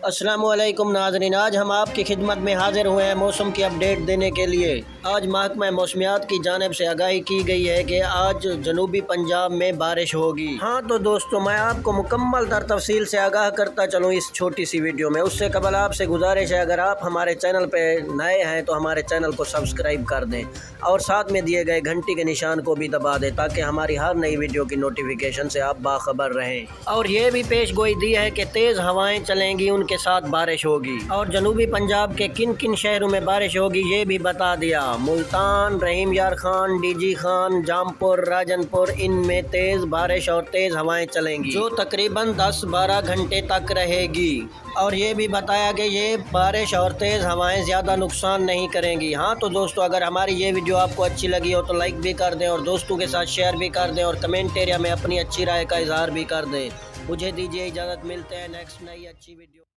अस्सलाम वालेकुम नाज़रीन, आज हम आपकी खिदमत में हाजिर हुए हैं मौसम की अपडेट देने के लिए। आज महकमा मौसमियात की जानिब से आगाही की गई है कि आज जनूबी पंजाब में बारिश होगी। हाँ तो दोस्तों, मैं आपको मुकम्मल तर तफसील से आगाह करता चलूँ इस छोटी सी वीडियो में। उससे कबल आपसे गुजारिश है, अगर आप हमारे चैनल पर नए हैं तो हमारे चैनल को सब्सक्राइब कर दें और साथ में दिए गए घंटी के निशान को भी दबा दें ताकि हमारी हर नई वीडियो की नोटिफिकेशन से आप बाखबर रहें। और ये भी पेश गोई दी है कि तेज़ हवाएं चलेंगी, उनके साथ बारिश होगी। और जनूबी पंजाब के किन किन शहरों में बारिश होगी ये भी बता दिया। मुल्तान, रहीम यार खान, डीजी खान, जामपुर, राजनपुर, इनमें तेज़ बारिश और तेज़ हवाएं चलेंगी जो तकरीबन 10-12 घंटे तक रहेगी। और ये भी बताया कि ये बारिश और तेज़ हवाएं ज़्यादा नुकसान नहीं करेंगी। हाँ तो दोस्तों, अगर हमारी ये वीडियो आपको अच्छी लगी हो तो लाइक भी कर दें और दोस्तों के साथ शेयर भी कर दें और कमेंट एरिया में अपनी अच्छी राय का इजहार भी कर दें। मुझे दीजिए इजाज़त, मिलते हैं नेक्स्ट नई अच्छी वीडियो।